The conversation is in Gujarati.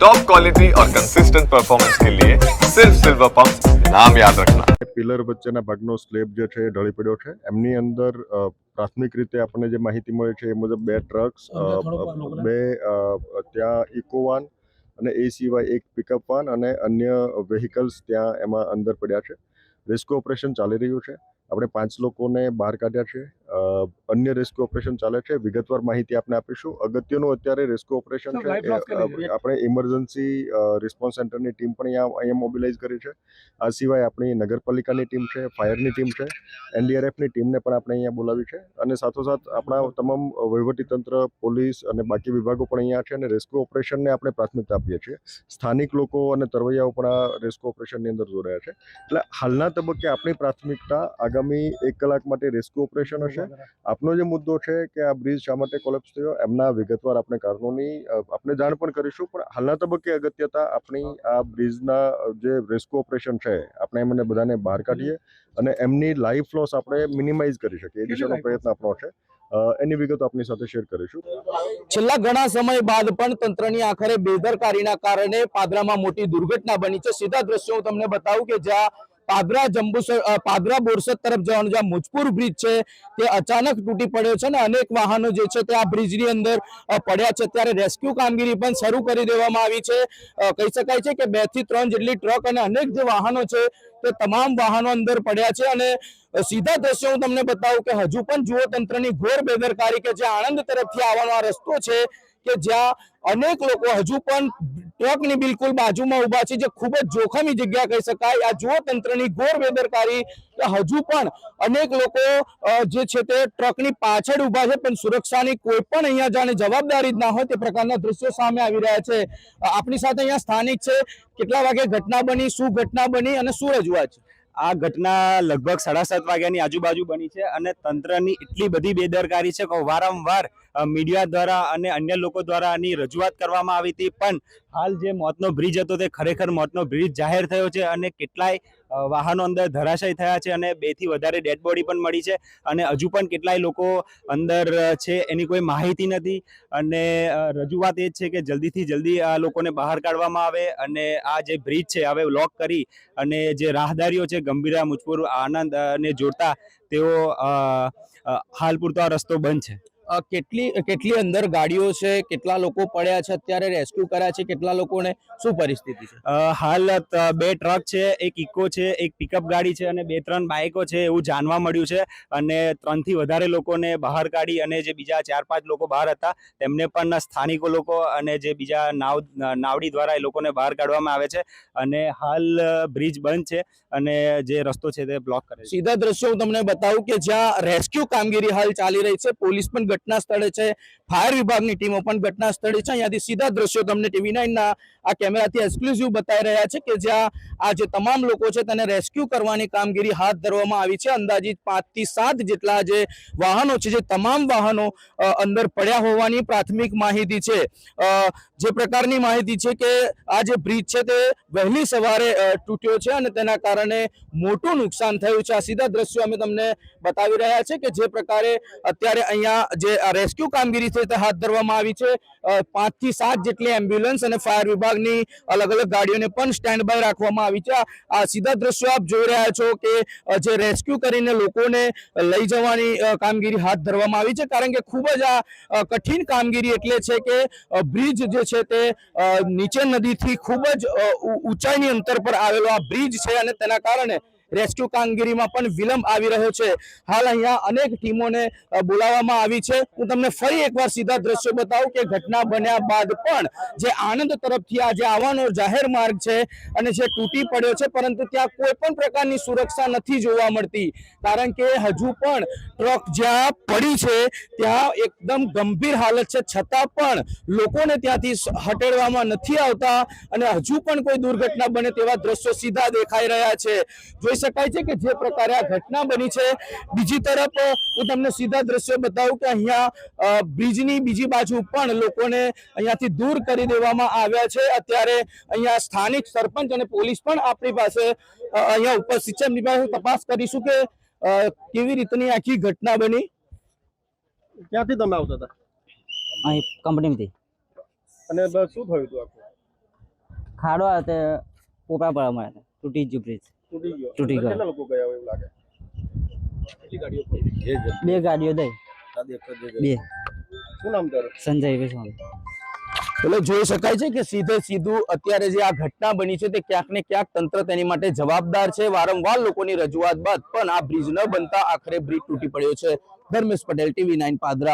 टॉप क्वालिटी और कंसिस्टेंट परफॉर्मेंस के लिए सिर्फ सिल्वर पंप नाम याद रखना। પિલર વચ્ચેના ભાગનો સ્લેબ જે છે એ ઢળી પડ્યો છે. એમની અંદર પ્રાથમિક રીતે આપણને જે માહિતી મળી છે એ મુજબ 2 ટ્રક્સ, 2 ત્યાં ઇકોવાન અને એ સિવાય એક પિકઅપ વાન અને અન્ય વ્હીકલ્સ ત્યાં એમાં અંદર પડ્યા છે. રેસ્ક્યુ ઓપરેશન ચાલી રહ્યું છે. આપણે 5 લોકોને બહાર કાઢ્યા છે. અન્ય રેસ્ક્યુ ઓપરેશન ચાલે છે. વિગતવાર માહિતી આપને આપીશું. અગત્યનું અત્યારે રેસ્ક્યુ ઓપરેશન છે આપણે ઇમરજન્સી રિસ્પોન્સ સેન્ટરની ટીમ પણ અહીંયા મોબિલાઇઝ કરી છે. આ સિવાય આપણી નગરપાલિકાની ટીમ છે, ફાયરની ટીમ છે, એનડીઆરએફની ટીમને પણ આપણે અહીંયા બોલાવી છે અને સાથોસાથ આપણા તમામ વહીવટીતંત્ર, પોલીસ અને બાકી વિભાગો પણ અહીંયા છે અને રેસ્ક્યુ ઓપરેશનને આપણે પ્રાથમિકતા આપીએ છીએ. સ્થાનિક લોકો અને તરવૈયાઓ પણ આ રેસ્ક્યુ ઓપરેશનની અંદર જોડાયા છે. એટલે હાલના તબક્કે આપણી પ્રાથમિકતા આગામી 1 કલાક માટે રેસ્ક્યુ ઓપરેશન હશે. આપનો જે મુદ્દો છે કે આ બ્રિજ શા માટે કોલેપ્સ થયો એમના વિગતવાર આપણે કારણોની આપણે જાણ પણ કરીશું, પણ હાલના તબક્કે અગત્યતા આપણી આ બ્રિજના જે રેસ્ક્યુ ઓપરેશન છે આપણે એમને બધાને બહાર કાઢીએ અને એમની લાઈફ લોસ આપણે મિનિમાઇઝ કરી શકીએ એ દિશાનો પ્રયત્ન આપણો છે. એની વિગતો આપની સાથે શેર કરીશું. છેલ્લા ઘણા સમય બાદ પણ તંત્રની આખરે બેદરકારીના કારણે પાદરામાં મોટી દુર્ઘટના બની છે. સીધા દ્રશ્યો હું તમને બતાવું કે જ્યાં પાદરા બોરસદ તરફ જવાનો જ્યાં મુજપુર બ્રિજ છે તે અચાનક તૂટી પડ્યો છે અને અનેક વાહનો જે છે તે આ બ્રિજની અંદર પડ્યા છે. ત્યારે રેસ્ક્યુ કામગીરી પણ શરૂ કરી દેવામાં આવી છે. કહી શકાય છે કે 2 થી 3 જેટલી ટ્રક અને અનેક જે વાહનો છે તે તમામ વાહનો અંદર પડ્યા છે અને સીધા દ્રશ્યો હું તમને બતાવું કે હજુ પણ જુઓ તંત્રની ઘોર બેદરકારી કે જે આણંદ તરફથી આવવાનો આ રસ્તો છે કે જ્યાં અનેક લોકો હજુ પણ ટ્રકની બિલકુલ બાજુમાં ઊભા છે, જે ખૂબ જ જોખમી જગ્યા કહી શકાય. આ જુઓ તંત્રની ઘોર બેદરકારી કે હજુ પણ અનેક લોકો જે છે તે ટ્રકની પાછળ ઊભા છે, પણ સુરક્ષાની કોઈ પણ અહીંયા જાણે જવાબદારી જ ના હોય તે પ્રકારના દ્રશ્યો સામે આવી રહ્યા છે. આપણી સાથે અહીંયા સ્થાનિક છે. કેટલા વાગે ઘટના બની, શું ઘટના બની અને શું રજૂઆત છે? આ ઘટના લગભગ 7:30 વાગ્યાની આજુબાજુ બની છે અને તંત્રની એટલી બધી બેદરકારી છે કે વારંવાર મીડિયા દ્વારા અને અન્ય લોકો દ્વારા આની રજૂઆત કરવામાં આવી હતી, પણ હાલ જે મોતનો બ્રિજ હતો તે ખરેખર મોતનો બ્રિજ જાહેર થયો છે અને કેટલાય વાહનો અંદર ધરાશય થયા છે અને 2 થી વધારે ડેડ બોડી પણ મળી છે અને હજુ પણ કેટલાય લોકો અંદર છે એની કોઈ માહિતી નથી અને રજૂઆત એ જ છે કે જલ્દીથી જલ્દી આ લોકોને બહાર કાઢવામાં આવે અને આ જે બ્રિજ છે હવે લોક કરી અને જે રાહદારીઓ છે ગંભીરા, મુજપુર, આણંદ ને જોડતા તેઓ હાલ પૂરતો આ રસ્તો બંધ છે. કેટલી અંદર ગાડીઓ છે, કેટલા લોકો પડ્યા છે, અત્યારે રેસ્ક્યુ કર્યા છે, કેટલા લોકોને શું પરિસ્થિતિ છે? હાલ 2 ટ્રક છે, એક ઇકો છે, એક પિકઅપ ગાડી છે અને 2-3 બાઇકો છે એવું જાણવા મળ્યું છે અને 3 થી વધારે લોકોને બહાર કાઢી અને જે બીજા 4-5 લોકો બહાર હતા તેમને પણ સ્થાનિકો લોકો અને જે બીજા નાવડી દ્વારા એ લોકોને બહાર કાઢવામાં આવે છે અને હાલ બ્રિજ બંધ છે અને જે રસ્તો છે તે બ્લોક કરે છે. સીધા દ્રશ્યો હું તમને બતાવું કે જ્યાં રેસ્ક્યુ કામગીરી હાલ ચાલી રહી છે. પોલીસ પણ ઘટના સ્થળે છે, ફાયર વિભાગની ટીમો પણ ઘટના સ્થળે છે. અહીંયાથી સીધા દ્રશ્યો તમને TV9 ના આ કેમેરાથી એક્સક્લુઝિવ બતાવી રહ્યા છે કે જ્યાં આ જે તમામ લોકો છે તેને રેસ્ક્યુ કરવાની કામગીરી હાથ ધરવામાં આવી છે. અંદાજિત 5 થી 7 જેટલા જે વાહનો છે, જે તમામ વાહનો અંદર પડ્યા હોવાની પ્રાથમિક માહિતી છે. જે પ્રકારની માહિતી છે કે આ જે બ્રિજ છે તે વહેલી સવારે તૂટ્યો છે અને તેના કારણે મોટું નુકસાન થયું છે. આ સીધા દ્રશ્યો અમે તમને બતાવી રહ્યા છે કે જે પ્રકારે અત્યારે અહીંયા જે રેસ્ક્યુ કામગીરી છે તે હાથ ધરવામાં આવી છે. 5 થી 7 જેટલી એમ્બ્યુલન્સ અને ફાયર વિભાગની અલગ અલગ ગાડીઓને પણ સ્ટેન્ડ બાય રાખવામાં આવી છે. આ સીધા દ્રશ્યો આપ જોઈ રહ્યા છો કે જે રેસ્ક્યુ કરીને લોકોને લઈ જવાની કામગીરી હાથ ધરવામાં આવી છે, કારણ કે ખૂબ જ આ કઠિન કામગીરી એટલે છે કે બ્રિજ જે છે તે નીચે નદીથી ખૂબ જ ઊંચાઈની અંતર પર આવેલો આ બ્રિજ છે અને તેના કારણે રેસ્ક્યુ કામગીરીમાં પણ વિલંબ આવી રહ્યો છે. હાલ અહીંયા અનેક ટીમોને બોલાવવામાં આવી છે. હું તમને ફરી એકવાર સીધા દ્રશ્યો બતાવું કે ઘટના બન્યા બાદ પણ જે આણંદ તરફથી આ જે આવવાનો જાહેર માર્ગ છે અને જે તૂટી પડ્યો છે, પરંતુ ત્યાં કોઈ પણ પ્રકારની સુરક્ષા નથી જોવા મળતી, કારણ કે હજુ પણ ટ્રક જ્યાં પડી છે ત્યાં એકદમ ગંભીર હાલત છે, છતાં પણ લોકોને ત્યાંથી હટેડવામાં નથી આવતા અને હજુ પણ કોઈ દુર્ઘટના બને તેવા દ્રશ્યો સીધા દેખાઈ રહ્યા છે. જોઈ શકાય છે કે જે પ્રકારે આ ઘટના બની છે. બીજી તરફ હું તમને સીધા દ્રશ્યો બતાવું કે અહીંયા બ્રિજની બીજી બાજુ પણ લોકોને અહીંયાથી દૂર કરી દેવામાં આવ્યા છે. અત્યારે અહીંયા સ્થાનિક સરપંચ અને પોલીસ પણ આપણી પાસે અહીંયા ઉપસ્થિત છે. એમની પાસે તપાસ કરીશું કે કેવી રીતની આખી ઘટના બની. ક્યાંથી તમે આવતા હતા? અહીં કંપનીમાંથી. અને શું થયું હતું આખું? ખાડો આવે તે પોપડા પડવા મળ્યા હતા. તૂટી ગયું બ્રિજ. તૂટી ગયો. કેટલા લોકો ગયા હોય એવું લાગે? 2 ગાડીઓ દઈ. 2. શું નામ તારું? સંજયભાઈ સ્વામી. એટલે જોઈ શકાય છે કે સીધે સીધું અત્યારે જે આ ઘટના બની છે તે ક્યાંક ને ક્યાંક તંત્ર તેની માટે જવાબદાર છે. વારંવાર લોકોની રજૂઆત બાદ પણ આ બ્રિજ ન બનતા આખરે બ્રિજ તૂટી પડ્યો છે. ધર્મેશ પટેલ, TV9 પાદરા.